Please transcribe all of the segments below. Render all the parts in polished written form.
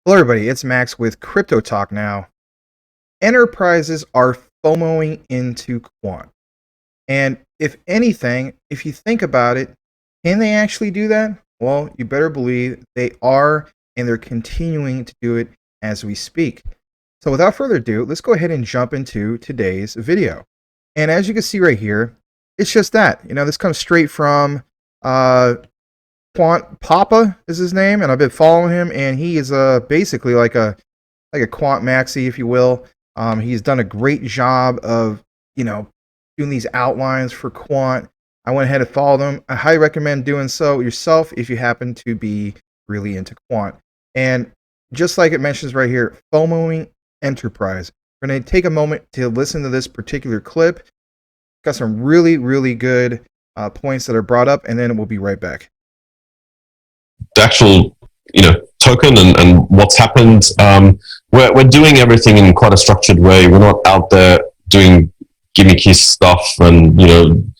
Hello, everybody. It's Max with Crypto Talk now. Enterprises are FOMOing into Quant. And if anything, if you think about it, can they actually do that? Well, you better believe they are, and they're continuing to do it as we speak. So without further ado, let's go ahead and jump into today's video. And as you can see right here, it's just that. This comes straight from Quant Papa is his name, and I've been following him, and he is basically like a quant maxi, if you will. He's done a great job of doing these outlines for quant. I went ahead and followed him. I highly recommend doing so yourself if you happen to be really into quant. And just like it mentions right here, FOMOing enterprise. We're going to take a moment to listen to this particular clip. Got some really, really good points that are brought up, and then we'll be right back. The actual token and what's happened, we're doing everything in quite a structured way. We're not out there doing gimmicky stuff and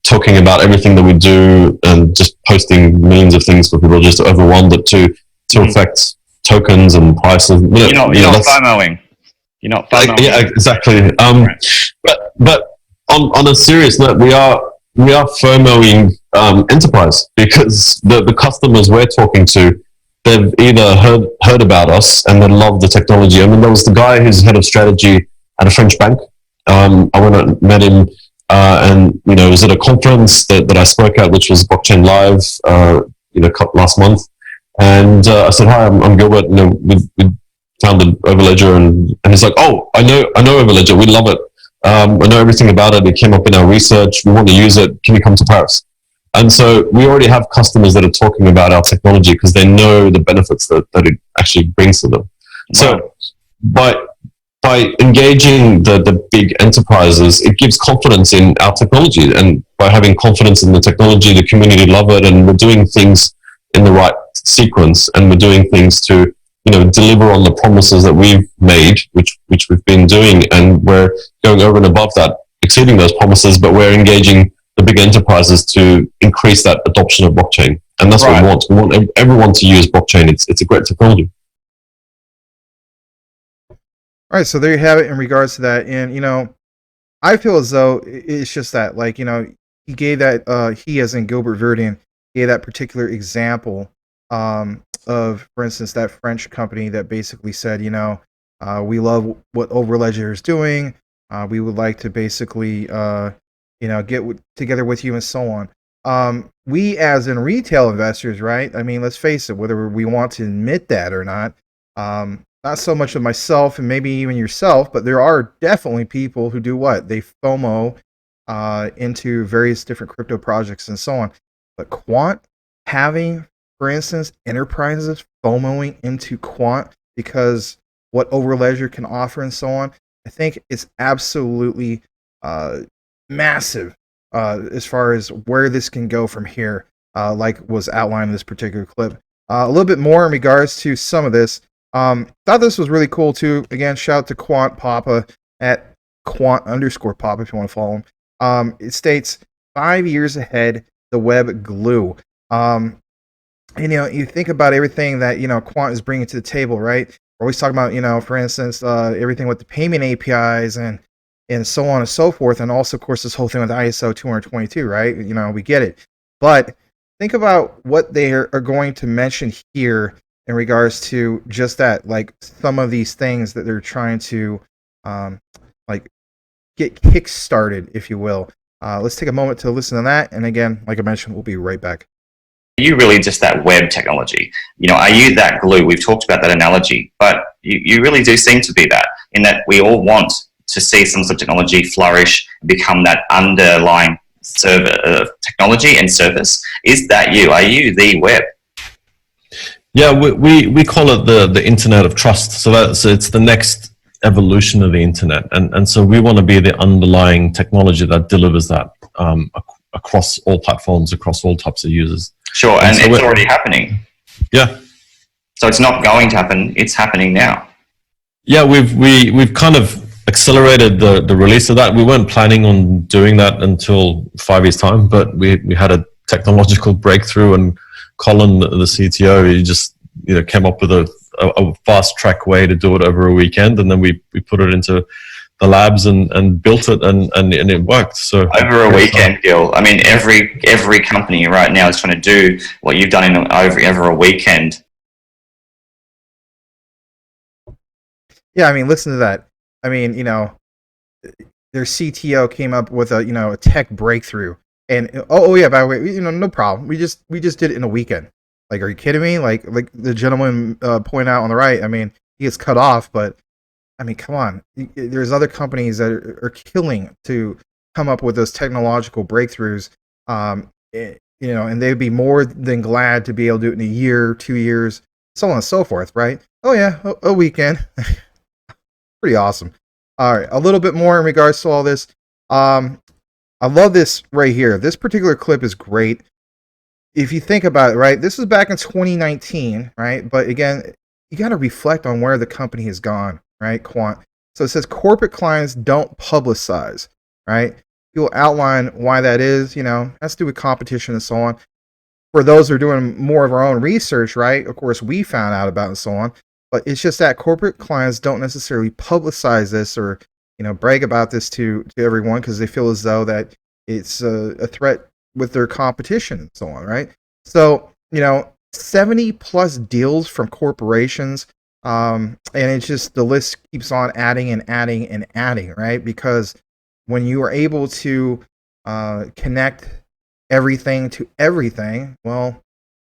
talking about everything that we do and just posting millions of things for people just to overwhelm it to affect tokens and prices. You're not FOMOing. You're not FOMOing. Yeah, exactly. But on a serious note, we are FOMOing enterprise, because the customers we're talking to, they've either heard about us and they love the technology. I mean, there was the guy who's head of strategy at a French bank. I went and met him, and it was at a conference that I spoke at, which was Blockchain Live, last month. And I said, "Hi, I'm Gilbert. We founded Overledger," and he's like, "Oh, I know Overledger. We love it. I know everything about it. It came up in our research. We want to use it. Can you come to Paris?" And so we already have customers that are talking about our technology because they know the benefits that it actually brings to them. Wow. So by engaging the big enterprises, it gives confidence in our technology. And by having confidence in the technology, the community love it, and we're doing things in the right sequence, and we're doing things to deliver on the promises that we've made, which we've been doing, and we're going over and above that, exceeding those promises, but we're engaging the big enterprises to increase that adoption of blockchain. And that's what we want. We want everyone to use blockchain. It's a great technology. All right, so there you have it in regards to that. And, I feel as though it's just that, he gave that, he as in Gilbert Verdin, gave that particular example of, for instance, that French company that basically said, we love what Overledger is doing. We would like to basically, get together with you and so on. We as in retail investors, right? I mean, let's face it, whether we want to admit that or not, not so much of myself and maybe even yourself, but there are definitely people who do what? They FOMO into various different crypto projects and so on. But Quant having, for instance, enterprises FOMOing into Quant because what Overledger can offer and so on, I think it's absolutely massive as far as where this can go from here, like was outlined in this particular clip. A little bit more in regards to some of this. Thought this was really cool too. Again, shout out to Quant Papa at Quant_Papa if you want to follow him. It states 5 years ahead, the web glue. You think about everything that Quant is bringing to the table, right? We're always talking about for instance, everything with the payment APIs and so on and so forth, and also of course this whole thing with ISO 222, right? We get it, but think about what they are going to mention here in regards to just that, like some of these things that they're trying to get kick-started, if you will. Let's take a moment to listen to that, and again, like I mentioned, we'll be right back. Are you really just that web technology? Are you that glue? We've talked about that analogy, but you really do seem to be that, in that we all want to see some sort of technology flourish, become that underlying server of technology and service. Is that you? Are you the web? Yeah, we call it the Internet of Trust. So it's the next evolution of the internet, and so we want to be the underlying technology that delivers that across all platforms, across all types of users. Sure, and so it's already happening. Yeah. So it's not going to happen; it's happening now. Yeah, we've kind of accelerated the release of that. We weren't planning on doing that until 5 years' time, but we had a technological breakthrough, and Colin, the CTO, he just came up with a a fast track way to do it over a weekend, and then we put it into the labs and built it, and it worked. So over a weekend, Gil. I mean, every company right now is trying to do what you've done in over a weekend. Yeah, I mean, listen to that. I mean, their CTO came up with a tech breakthrough, and yeah, by the way, no problem. We just did it in a weekend. Like, are you kidding me? Like the gentleman pointed out on the right. I mean, he gets cut off, but I mean, come on. There's other companies that are killing to come up with those technological breakthroughs. And they'd be more than glad to be able to do it in a year, 2 years, so on and so forth, right? Oh yeah, a weekend. Pretty awesome. All right, a little bit more in regards to all this. I love this right here. This particular clip is great. If you think about it, right, this was back in 2019, right? But again, you got to reflect on where the company has gone, right? Quant. So it says corporate clients don't publicize, right? You'll outline why that is, has to do with competition and so on. For those who are doing more of our own research, right? Of course, we found out about and so on. But it's just that corporate clients don't necessarily publicize this or, brag about this to everyone because they feel as though that it's a threat with their competition and so on, right? So, 70 plus deals from corporations, and it's just the list keeps on adding and adding and adding, right? Because when you are able to connect everything to everything, well,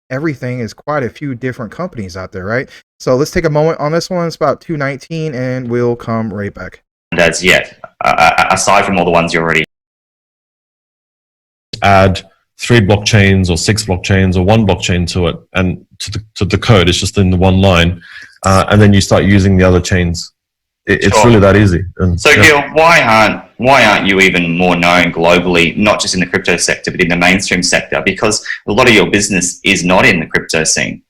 everything is quite a few different companies out there, right? So let's take a moment on this one. It's about 2:19, and we'll come right back. As yet, aside from all the ones you already add 3 blockchains or 6 blockchains or 1 blockchain to it, and to the code, it's just in the one line, and then you start using the other chains. It's Sure. really that easy. And, so, Gil, why aren't you even more known globally, not just in the crypto sector, but in the mainstream sector? Because a lot of your business is not in the crypto scene.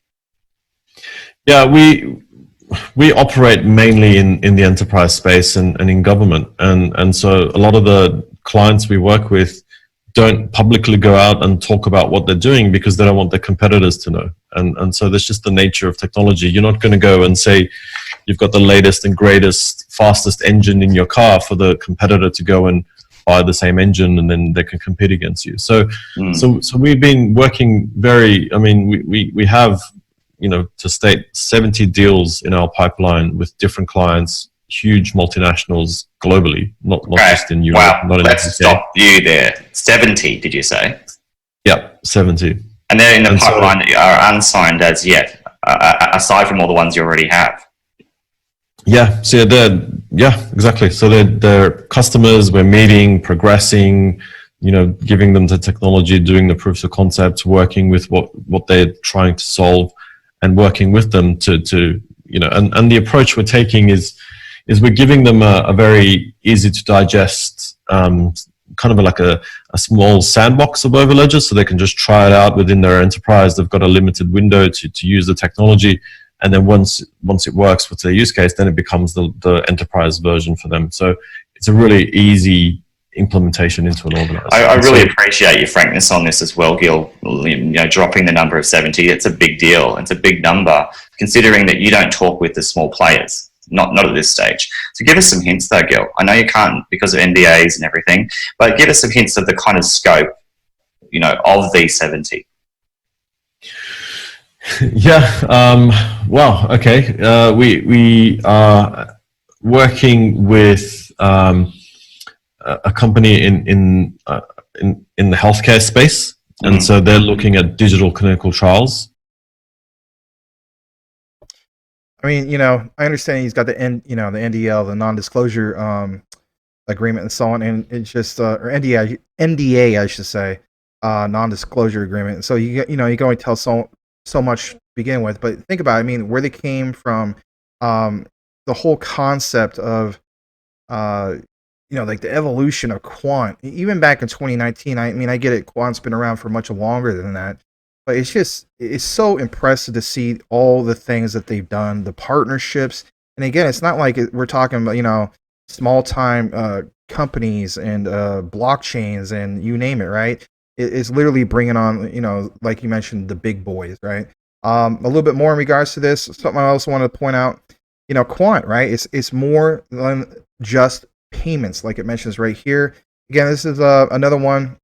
Yeah, we operate mainly in the enterprise space and in government, and so a lot of the clients we work with don't publicly go out and talk about what they're doing because they don't want their competitors to know. And so that's just the nature of technology. You're not going to go and say you've got the latest and greatest, fastest engine in your car for the competitor to go and buy the same engine, and then they can compete against you. So we've been working we have, to state 70 deals in our pipeline with different clients, huge multinationals globally, not just in Europe. Wow. Not in Let's stop you there. 70, did you say? Yeah, 70. And they're in the pipeline that are unsigned as yet, aside from all the ones you already have. Yeah, so exactly. So they're customers. We're meeting, progressing, giving them the technology, doing the proofs of concepts, working with what they're trying to solve, and working with them to and the approach we're taking is we're giving them a very easy to digest, kind of like a small sandbox of Overledger, so they can just try it out within their enterprise. They've got a limited window to use the technology, and then once it works with their use case, then it becomes the enterprise version for them. So it's a really easy implementation into an organization. I really appreciate your frankness on this as well, Gil. Dropping the number of 70, it's a big deal. It's a big number, considering that you don't talk with the small players. Not at this stage. So give us some hints though, Gil. I know you can't because of NDAs and everything, but give us some hints of the kind of scope, of these 70. Yeah. Well, okay. We are working with a company in the healthcare space, and so they're looking at digital clinical trials. I mean, I understand he's got the NDL, the non-disclosure agreement and so on, and it's just or NDA, I should say, non-disclosure agreement. So you can only tell so much to begin with, but think about it. I mean, where they came from, the whole concept of like the evolution of Quant, even back in 2019. I mean, I get it. Quant's been around for much longer than that. But it's so impressive to see all the things that they've done, the partnerships. And again, it's not like we're talking about, small time companies and blockchains and you name it, right? It's literally bringing on, like you mentioned, the big boys, right? A little bit more in regards to this, something I also want to point out, Quant, right? It's more than just payments, like it mentions right here. Again, this is another one.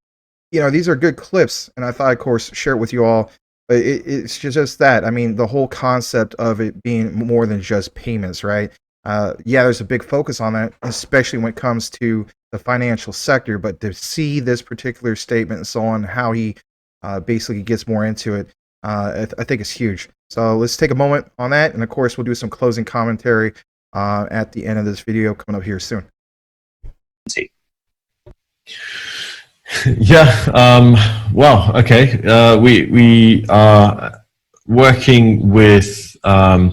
These are good clips, and I thought, of course, share it with you all. But it's just that. I mean, the whole concept of it being more than just payments, right? Yeah, there's a big focus on that, especially when it comes to the financial sector. But to see this particular statement and so on, how he basically gets more into it, I think it's huge. So let's take a moment on that, and of course, we'll do some closing commentary at the end of this video coming up here soon. Yeah. Well, okay. We are working with a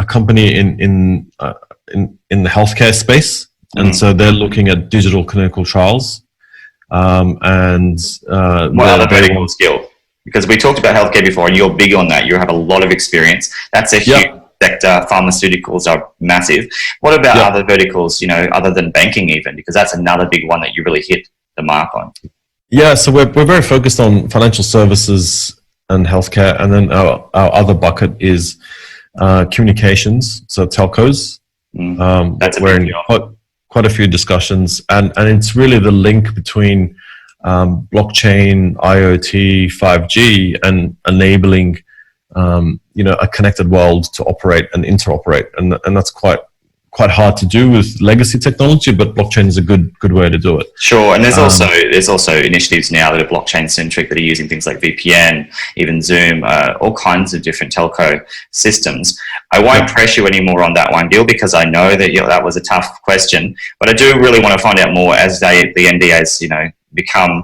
company in the healthcare space, and so they're looking at digital clinical trials. And what other verticals, Gil? Because we talked about healthcare before, and you're big on that. You have a lot of experience. That's a huge sector. Pharmaceuticals are massive. What about other verticals? Other than banking, even, because that's another big one that you really hit the mark on. Yeah, so we're very focused on financial services and healthcare, and then our other bucket is communications, so telcos. That's we're in quite a few discussions, and it's really the link between blockchain, IoT, 5G, and enabling a connected world to operate and interoperate, and that's quite hard to do with legacy technology, but blockchain is a good way to do it. Sure, and there's also initiatives now that are blockchain centric that are using things like VPN, even Zoom, all kinds of different telco systems. I won't press you anymore on that one, Gil, because I know that that was a tough question, but I do really want to find out more as the NDAs become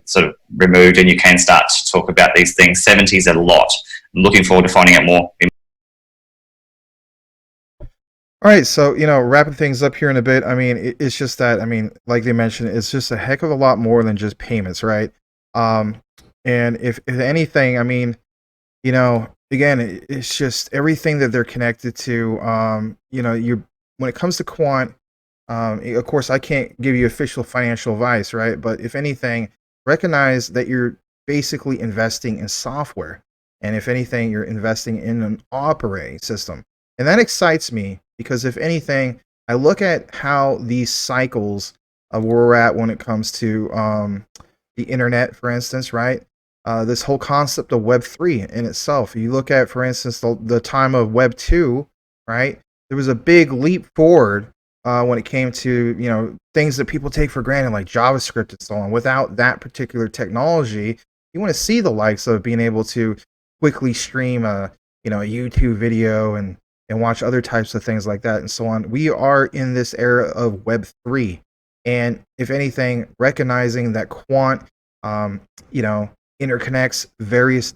sort of removed, and you can start to talk about these things. 70's a lot. I'm looking forward to finding out more. All right, so wrapping things up here in a bit. I mean, it's just that, I mean, like they mentioned, it's just a heck of a lot more than just payments, right? And if anything, I mean, again, it's just everything that they're connected to. When it comes to Quant, of course, I can't give you official financial advice, right? But if anything, recognize that you're basically investing in software, and if anything, you're investing in an operating system, and that excites me. Because if anything, I look at how these cycles of where we're at when it comes to the internet, for instance, right? This whole concept of Web3 in itself. You look at, for instance, the time of Web2, right? There was a big leap forward when it came to things that people take for granted, like JavaScript and so on. Without that particular technology, you want to see the likes of being able to quickly stream a YouTube video and watch other types of things like that and so on. We are in this era of Web3. And if anything, recognizing that Quant, interconnects various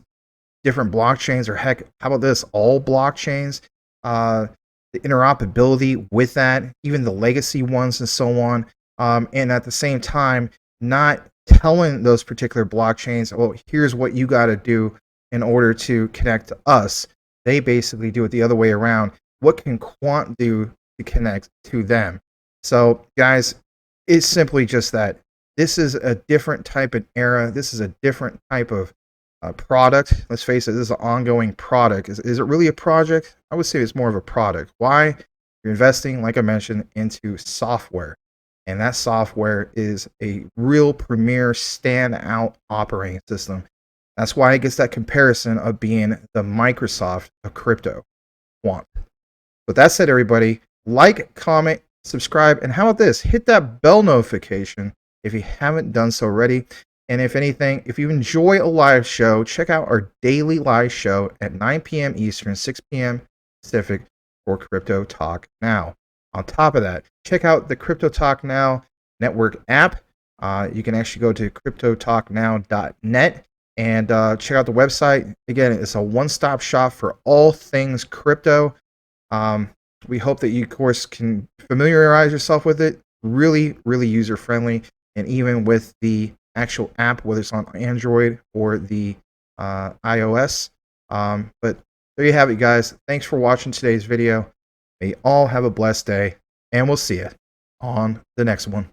different blockchains, or heck, how about this, all blockchains, the interoperability with that, even the legacy ones and so on. And at the same time, not telling those particular blockchains, well, here's what you got to do in order to connect to us. They basically do it the other way around. What can Quant do to connect to them? So, guys, it's simply just that. This is a different type of era. This is a different type of product. Let's face it, this is an ongoing product. Is it really a project? I would say it's more of a product. Why? You're investing, like I mentioned, into software. And that software is a real premier standout operating system. That's why it gets that comparison of being the Microsoft of crypto, Quant. With that said, everybody, like, comment, subscribe, and how about this? Hit that bell notification if you haven't done so already. And if anything, if you enjoy a live show, check out our daily live show at 9 p.m. Eastern, 6 p.m. Pacific for Crypto Talk Now. On top of that, check out the Crypto Talk Now network app. You can actually go to cryptotalknow.net. And check out the website. Again, it's a one-stop shop for all things crypto. We hope that you, of course, can familiarize yourself with it. Really, really user-friendly. And even with the actual app, whether it's on Android or the iOS. But there you have it, guys. Thanks for watching today's video. May you all have a blessed day. And we'll see you on the next one.